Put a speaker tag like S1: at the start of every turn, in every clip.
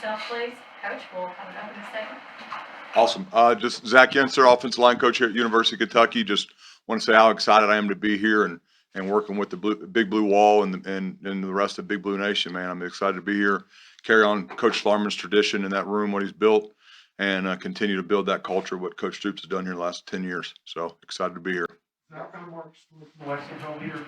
S1: yourself, please. Coach, we'll have it up in a second.
S2: Awesome. Just Zach Yenser, offensive line coach here at University of Kentucky. Just want to say how excited I am to be here and working with the Big Blue Wall and the rest of Big Blue Nation, man. I'm excited to be here, carry on Coach Schlarman's tradition in that room, what he's built, and continue to build that culture, what Coach Stoops has done here in the last 10 years. So excited to be here.
S3: That kind of marks with the Lexington leader.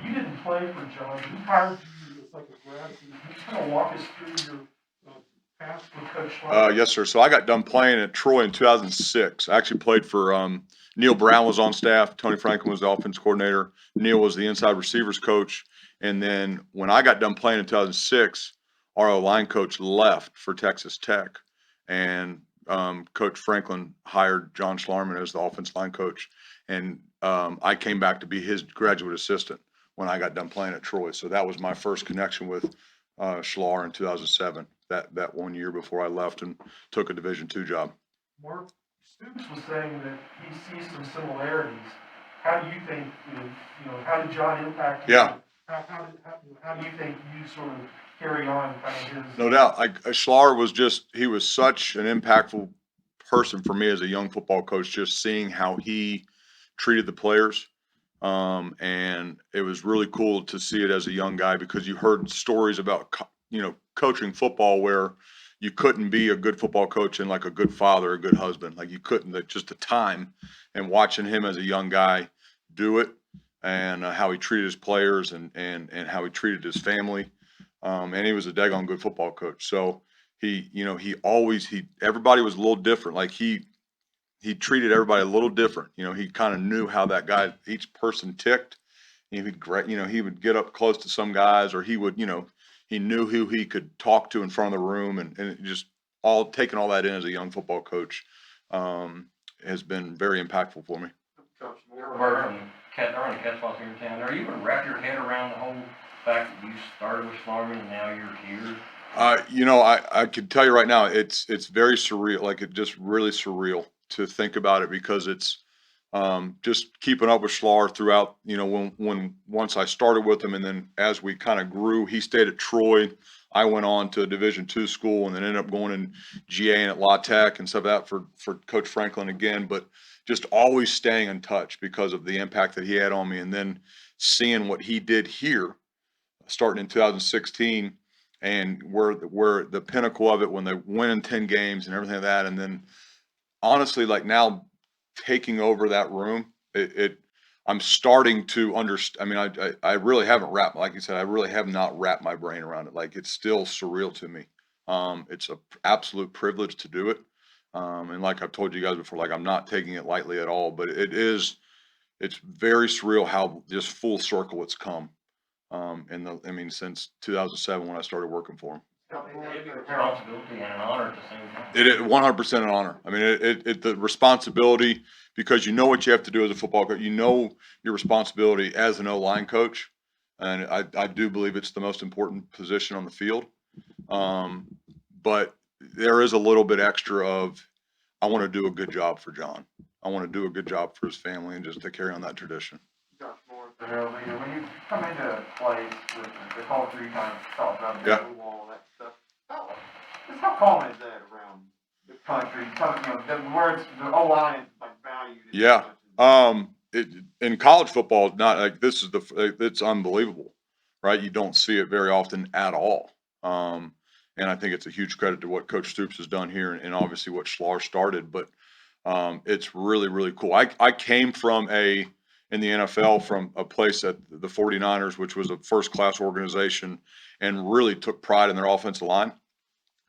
S3: You didn't play for John. He hired you as like a grad. Can you kind of walk us through your past with Coach Schlarman?
S2: Yes, sir. So I got done playing at Troy in 2006. I actually played for Neil Brown was on staff. Tony Franklin was the offense coordinator. Neil was the inside receivers coach. And then when I got done playing in 2006, our O-line coach left for Texas Tech. And Coach Franklin hired John Schlarman as the offensive line coach. And I came back to be his graduate assistant when I got done playing at Troy. So that was my first connection with Schlar in 2007. That 1 year before I left and took a Division II job.
S3: Mark Stoops was saying that he sees some similarities. How do you think, how did John impact you?
S2: Yeah.
S3: How do you think you sort of carry on kind of his?
S2: No doubt. Schlar he was such an impactful person for me as a young football coach, just seeing how he treated the players. And it was really cool to see it as a young guy because you heard stories about, coaching football where you couldn't be a good football coach and like a good father, a good husband. Like you couldn't, just the time and watching him as a young guy do it and how he treated his players and how he treated his family. And he was a daggone good football coach. So everybody was a little different. Like he treated everybody a little different. He kind of knew how each person ticked. He would get up close to some guys, or he would, he knew who he could talk to in front of the room, and just taking all that in as a young football coach has been very impactful for me.
S4: Coach Moore, running catchballs here in town. Are you going to wrap your head around the whole fact that you started with Schlarman and now you're here?
S2: I can tell you right now, it's very surreal. Like it just really surreal to think about it because it's just keeping up with Schlar throughout, once I started with him and then as we kind of grew, he stayed at Troy. I went on to a Division II school and then ended up going in GA and at La Tech and stuff like that for Coach Franklin again, but just always staying in touch because of the impact that he had on me. And then seeing what he did here starting in 2016 and where the pinnacle of it when they win in 10 games and everything like that. And then honestly, like now taking over that room, I'm starting to understand. I mean, I really haven't like you said, I really have not wrapped my brain around it. Like it's still surreal to me. It's an absolute privilege to do it. And like I've told you guys before, like I'm not taking it lightly at all, but it's very surreal how just full circle it's come. Since 2007 when I started working for him.
S4: It's a responsibility and an honor at the same time.
S2: It is 100% an honor. I mean, the responsibility because you know what you have to do as a football coach. You know your responsibility as an O-line coach, and I do believe it's the most important position on the field. But there is a little bit extra of I want to do a good job for John. I want to do a good job for his family and just to carry on that tradition.
S5: When you come into a place with the culture you kind of talked about, the blue wall, that stuff, how common is that around the country? Where it's the O-line is like valued.
S2: Yeah. In college football, not like it's unbelievable, right? You don't see it very often at all. And I think it's a huge credit to what Coach Stoops has done here and obviously what Schlar started, but it's really, really cool. I came from in the NFL from a place at the 49ers, which was a first-class organization and really took pride in their offensive line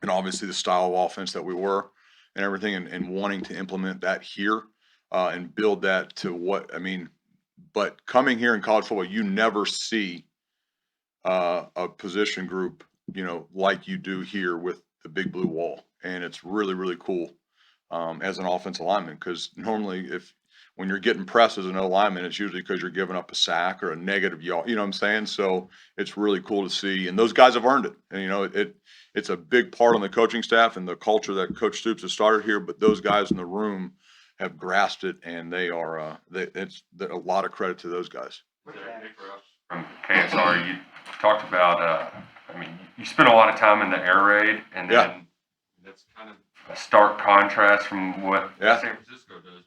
S2: and obviously the style of offense that we were and everything and wanting to implement that here and build that to but coming here in college football, you never see a position group, like you do here with the Big Blue Wall. And it's really, really cool as an offensive lineman because normally when you're getting pressed as an O-lineman, it's usually because you're giving up a sack or a negative yard. You know what I'm saying? So it's really cool to see. And those guys have earned it. And, it's a big part on the coaching staff and the culture that Coach Stoops has started here. But those guys in the room have grasped it, and they are it's a lot of credit to those guys.
S6: From KSR, you talked about, you spent a lot of time in the air raid and then that's kind of a stark contrast from what
S2: Yeah.
S6: San Francisco does.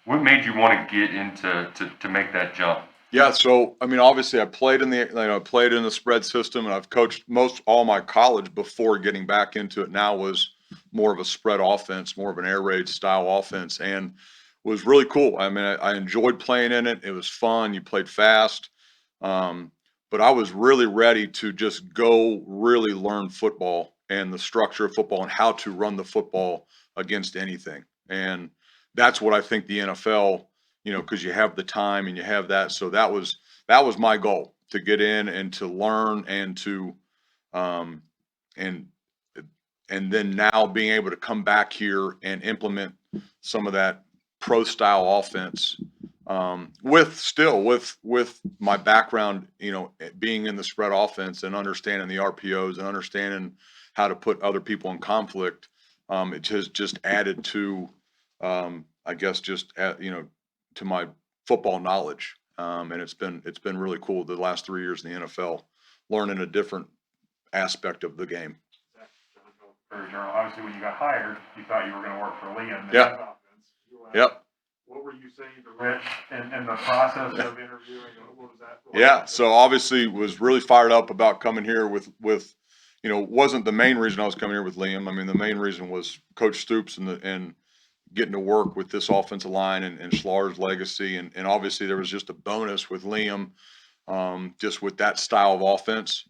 S6: What made you want to get into to make that jump?
S2: Yeah, so I mean, obviously, I played in the spread system, and I've coached all my college before getting back into it. Now was more of a spread offense, more of an air raid style offense, and was really cool. I mean, I enjoyed playing in it. It was fun. You played fast, but I was really ready to just go really learn football and the structure of football and how to run the football against anything. And that's what I think the NFL, because you have the time and you have that. So that was my goal, to get in and to learn and to um, and and then now being able to come back here and implement some of that pro style offense, with my background, being in the spread offense and understanding the RPOs and understanding how to put other people in conflict. It has just added to, I guess, to my football knowledge. And it's been really cool the last 3 years in the NFL, learning a different aspect of the game.
S3: Obviously, when you got hired, you thought you were going to work for Liam.
S2: Yeah. Yep.
S3: What were you saying to Rich in the process of interviewing? What was that?
S2: Yeah. So obviously was really fired up about coming here with, wasn't the main reason I was coming here with Liam. I mean, the main reason was Coach Stoops and getting to work with this offensive line and Schlar's legacy. And obviously there was just a bonus with Liam, just with that style of offense,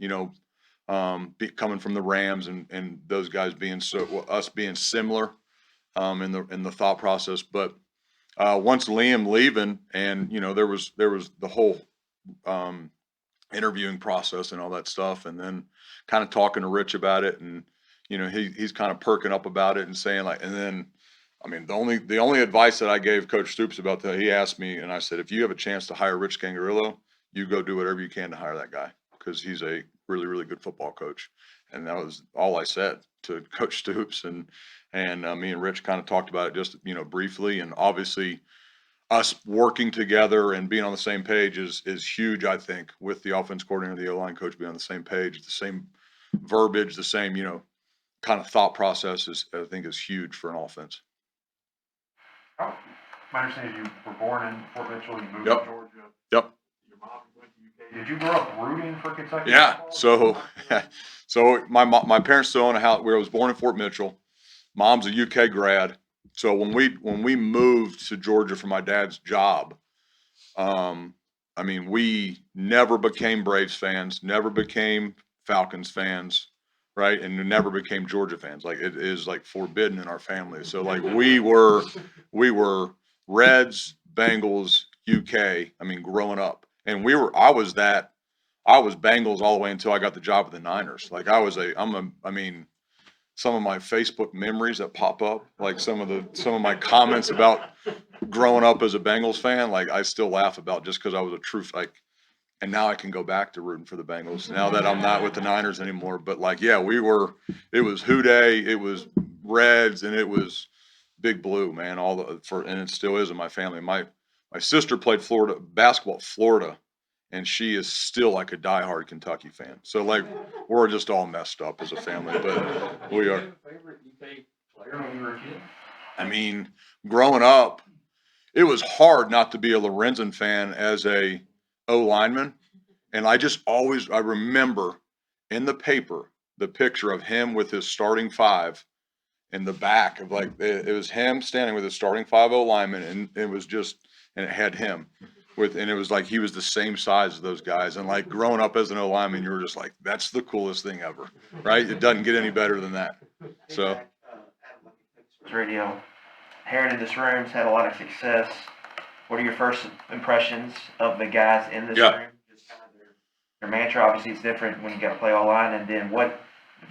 S2: coming from the Rams and those guys us being similar, in the thought process. But once Liam leaving, and there was the whole interviewing process and all that stuff, and then kind of talking to Rich about it, and he's kind of perking up about it and saying, like, and then I mean, the only advice that I gave Coach Stoops about that, he asked me, and I said, if you have a chance to hire Rich Gangarillo, you go do whatever you can to hire that guy, because he's a really, really good football coach. And that was all I said to Coach Stoops. And me and Rich kind of talked about it just, briefly. And obviously us working together and being on the same page is huge, I think, with the offense coordinator, the O-line coach being on the same page, the same verbiage, the same, kind of thought process I think is huge for an offense.
S3: My understanding is you were born in Fort Mitchell, you moved
S2: Yep.
S3: to Georgia.
S2: Yep.
S3: Your mom went to UK. Did you grow up rooting for Kentucky?
S2: Yeah.
S3: football?
S2: So my parents still own a house where I was born in Fort Mitchell. Mom's a UK grad. So when we moved to Georgia for my dad's job, I mean, we never became Braves fans, never became Falcons fans, right? And never became Georgia fans. Like, it is like forbidden in our family. So like we were Reds, Bengals, UK. I mean, growing up, and I was Bengals all the way until I got the job with the Niners. Like I mean, some of my Facebook memories that pop up, like some of my comments about growing up as a Bengals fan, like I still laugh about, just because I was a true, like, and now I can go back to rooting for the Bengals now that I'm not with the Niners anymore. But like, yeah, it was Who Day, it was Reds, and it was Big Blue, man. And it still is in my family. My sister played Florida basketball at Florida, and she is still like a diehard Kentucky fan. So like, we're just all messed up as a family, but we are.
S4: Favorite UK player when you were a kid?
S2: I mean, growing up, it was hard not to be a Lorenzen fan as a O lineman. And I remember in the paper, the picture of him with his starting five in the back of, like, it was him standing with his starting 5 linemen, and it had him and it was like he was the same size as those guys. And like, growing up as an O lineman, you were just like, that's the coolest thing ever, right? It doesn't get any better than that. So.
S7: Radio, Heritage Rooms had a lot of success. What are your first impressions of the guys in this room? Just kind of their mantra. Obviously, it's different when you got to play online. And then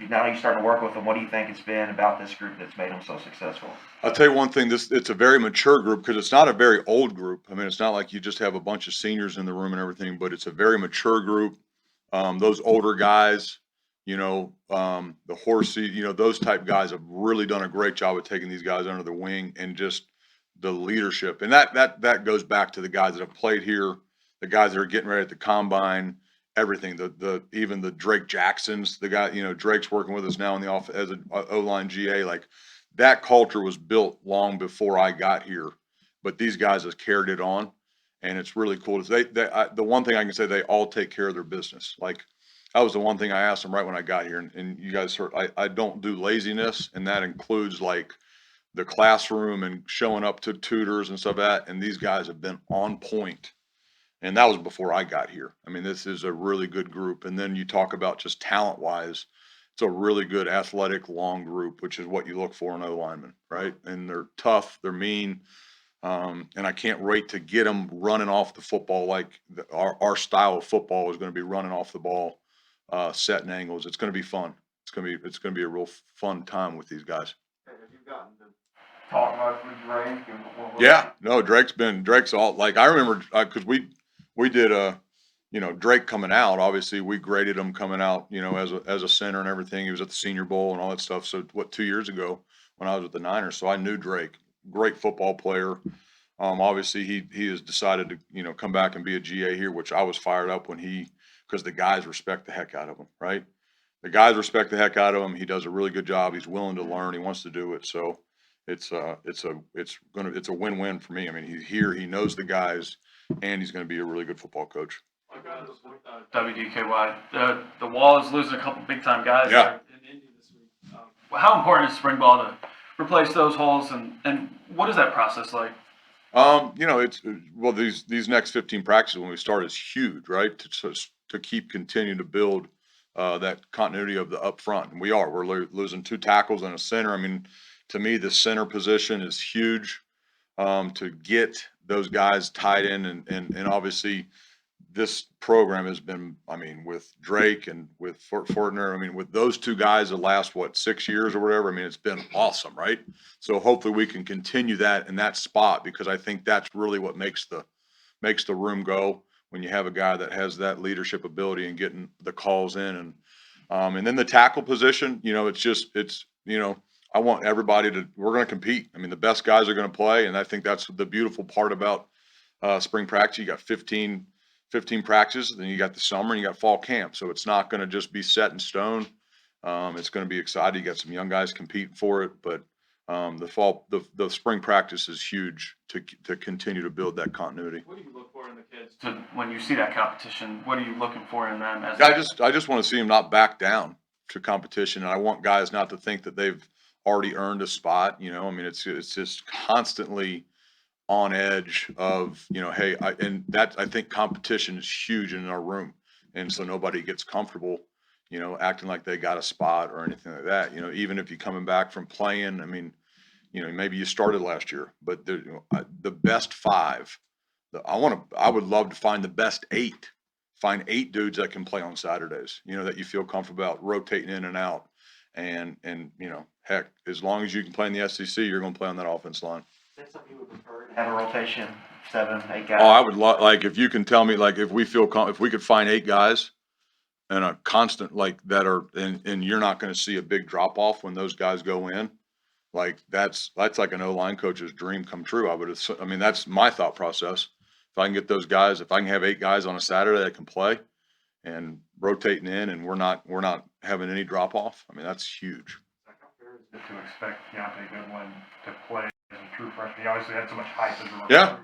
S7: now you're starting to work with them, what do you think it's been about this group that's made them so successful?
S2: I'll tell you one thing, it's a very mature group, because it's not a very old group. I mean, it's not like you just have a bunch of seniors in the room and everything, but it's a very mature group. Those older guys, the Horsey, those type guys have really done a great job of taking these guys under the wing, and just the leadership. And that goes back to the guys that have played here, the guys that are getting ready at the combine, everything. Even the Drake Jacksons, the guy, Drake's working with us now in the office as an O-line GA. Like that culture was built long before I got here, but these guys have carried it on, and it's really cool. The one thing I can say, they all take care of their business. Like that was the one thing I asked them right when I got here, and you guys heard, I don't do laziness, and that includes like the classroom and showing up to tutors and stuff like that. And these guys have been on point. And that was before I got here. I mean, this is a really good group. And then you talk about just talent wise, it's a really good athletic long group, which is what you look for in O linemen, right? And they're tough, they're mean. And I can't wait to get them running off the football like our style of football is going to be running off the ball, setting angles. It's going to be fun. It's going to be a real fun time with these guys.
S5: Have you gotten to talk much with Drake and what?
S2: Yeah, no, Drake's all like, I remember, cause we did Drake coming out, obviously we graded him coming out, as a center and everything. He was at the Senior Bowl and all that stuff. So 2 years ago when I was with the Niners, so I knew Drake, great football player. Obviously he has decided to, come back and be a GA here, which I was fired up cause the guys respect the heck out of him, right? The guys respect the heck out of him. He does a really good job. He's willing to learn. He wants to do it. So it's a win-win for me. I mean, he's here, he knows the guys, and he's going to be a really good football coach.
S8: WDKY. The Wall is losing a couple big time guys
S2: Yeah.
S8: in Indy this week. How important is spring ball to replace those holes, and what is that process like?
S2: These next 15 practices when we start is huge, right? To keep continuing to build that continuity of the up front, and we're losing 2 tackles and a center. I mean, to me, the center position is huge to get those guys tied in, and obviously this program has been, I mean, with Drake and with Fortner, I mean, with those 2 guys the last 6 years or whatever, I mean, it's been awesome, right? So hopefully we can continue that in that spot, because I think that's really what makes the room go, when you have a guy that has that leadership ability and getting the calls in. And then the tackle position, I want everybody we're going to compete. I mean, the best guys are going to play. And I think that's the beautiful part about spring practice. You got 15 practices, then you got the summer and you got fall camp. So it's not going to just be set in stone. It's going to be exciting. You got some young guys competing for it, but the spring practice is huge to continue to build that continuity.
S8: What do you look for in the kids when you see that competition? What are you looking for in them?
S2: I just want to see them not back down to competition, and I want guys not to think that they've already earned a spot. I mean, it's just constantly on edge of, hey, I think competition is huge in our room, and so nobody gets comfortable, acting like they got a spot or anything like that. Even if you're coming back from playing, I mean, maybe you started last year, but the best 5. I would love to find the best 8. Find 8 dudes that can play on Saturdays, that you feel comfortable about rotating in and out. And heck, as long as you can play in the SEC, you're going to play on that offense line.
S7: Is that something you would prefer to have a rotation, 7, 8 guys?
S2: Oh, I would like, if you can tell me, like, if we could find 8 guys and a constant, like, that are, and you're not going to see a big drop off when those guys go in. Like that's like an O-line coach's dream come true. I mean, that's my thought process. If I can get those guys, if I can have 8 guys on a Saturday that can play and rotating in, and we're not having any drop off, I mean, that's huge.
S3: To expect Keontae Goodwin to play as a true freshman. He obviously had so much hype as a recruit.
S2: Yeah.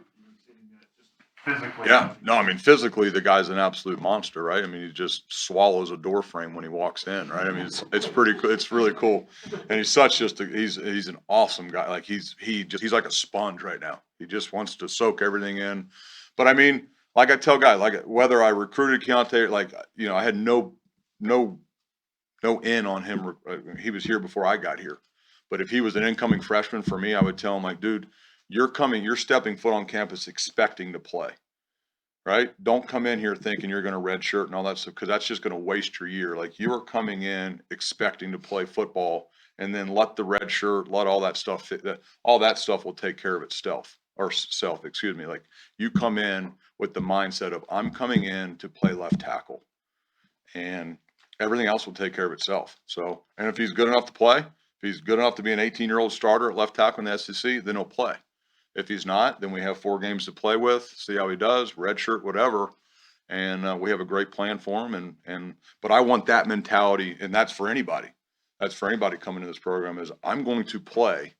S3: Just physically.
S2: Yeah. No, I mean, physically, the guy's an absolute monster, right? I mean, he just swallows a door frame when he walks in, right? I mean, it's pretty cool. It's really cool. And he's he's an awesome guy. Like he's like a sponge right now. He just wants to soak everything in. But I mean, like I tell guys, like whether I recruited Keontae, like, I had no in on him. He was here before I got here. But if he was an incoming freshman for me, I would tell him, like, dude, you're stepping foot on campus expecting to play, right? Don't come in here thinking you're going to redshirt and all that stuff, because that's just going to waste your year. Like, you are coming in expecting to play football, and then let the red shirt, let all that stuff, all that stuff will take care of itself, excuse me. Like, you come in with the mindset of, I'm coming in to play left tackle, and everything else will take care of itself. So, and if he's good enough to play, if he's good enough to be an 18-year-old starter at left tackle in the SEC, then he'll play. If he's not, then we have 4 games to play with, see how he does, red shirt, whatever. and we have a great plan for them. But I want that mentality, and that's for anybody. That's for anybody coming to this program is I'm going to play,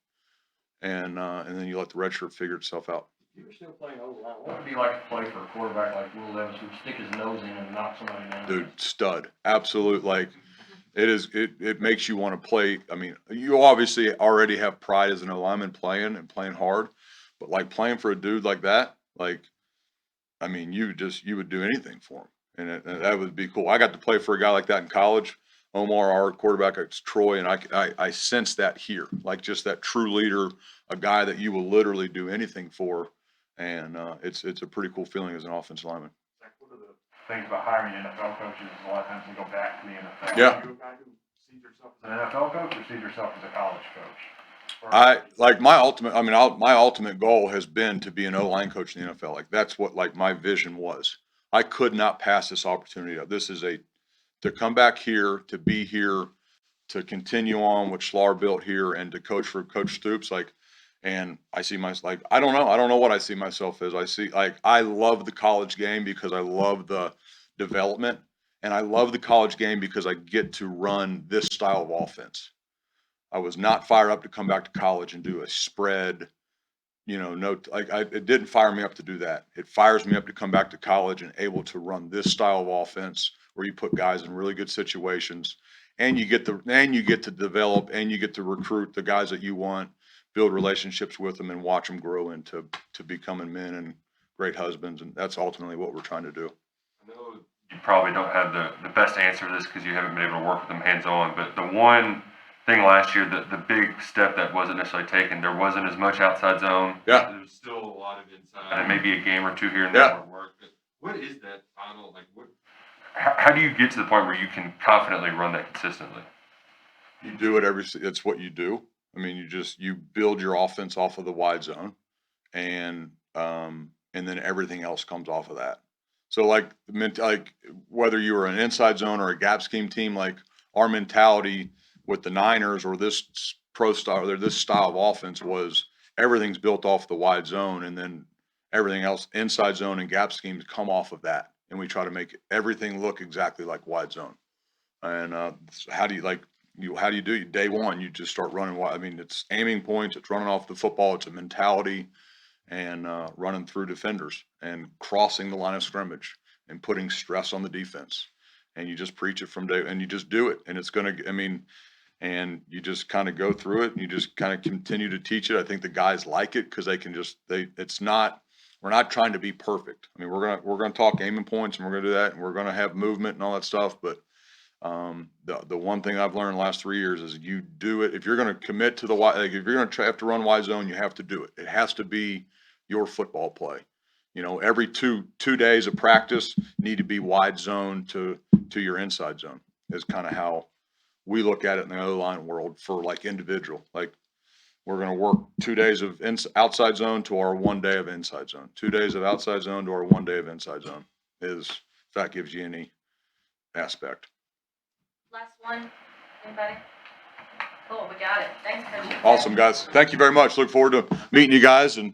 S2: and then you let the red shirt figure itself out.
S4: If you were still playing O-line, what would it be like to play for a quarterback like Will Levis who would stick his nose in and knock somebody down?
S2: Dude, stud, absolute. Like it makes you want to play. I mean, you obviously already have pride as an O-lineman playing and playing hard, but like playing for a dude like that, like, I mean, you would do anything for him, and that would be cool. I got to play for a guy like that in college. Omar, our quarterback at Troy, and I sense that here, like just that true leader, a guy that you will literally do anything for, and it's a pretty cool feeling as an offensive lineman.
S3: Like, one of the things about hiring NFL coaches is a lot of times they go back to the NFL.
S2: Yeah.
S3: Are you a guy who sees yourself as an NFL coach or sees yourself as a college coach? Or
S2: I like my ultimate. I mean, my ultimate goal has been to be an O-line coach in the NFL. Like that's what like my vision was. I could not pass this opportunity up. This is to come back here, to be here, to continue on what Schlar built here, and to coach for Coach Stoops. Like, and I see myself like I don't know what I see myself as. I see like I love the college game because I love the development, and I love the college game because I get to run this style of offense. I was not fired up to come back to college and do a spread, it didn't fire me up to do that. It fires me up to come back to college and able to run this style of offense where you put guys in really good situations and you get to develop and you get to recruit the guys that you want, build relationships with them and watch them grow into becoming men and great husbands. And that's ultimately what we're trying to do.
S6: I know you probably don't have the best answer to this because you haven't been able to work with them hands-on, but the one thing last year, the big step that wasn't necessarily taken, there wasn't as much outside zone.
S2: Yeah.
S6: There was still a lot of inside and maybe a game or two here and there
S2: Yeah.
S6: would work. But what is that final, like what, how do you get to the point where you can confidently run that consistently?
S2: You do it it's what you do. I mean, you build your offense off of the wide zone and then everything else comes off of that. So like whether you were an inside zone or a gap scheme team, like our mentality with the Niners or this this style of offense was everything's built off the wide zone and then everything else inside zone and gap schemes come off of that. And we try to make everything look exactly like wide zone. And how do you do it? Day one, you just start running wide. I mean, it's aiming points, it's running off the football, it's a mentality and running through defenders and crossing the line of scrimmage and putting stress on the defense. And you just preach it from day and you just do it. And it's going to, and you just kind of go through it and you just kind of continue to teach it. I think the guys like it because we're not trying to be perfect. I mean, we're going to talk aiming points and we're going to do that and we're going to have movement and all that stuff. But the one thing I've learned the last 3 years is you do it. If you're going to commit to if you're going to have to run wide zone, you have to do it. It has to be your football play. Every two days of practice need to be wide zone to your inside zone is kind of how we look at it in the O-line world for like individual. Like we're going to work 2 days of outside zone to our 1 day of inside zone. 2 days of outside zone to our 1 day of inside zone if that gives you any aspect.
S1: Last one, anybody? Cool, we got it. Thanks, Coach.
S2: Awesome, guys. Thank you very much. Look forward to meeting you guys and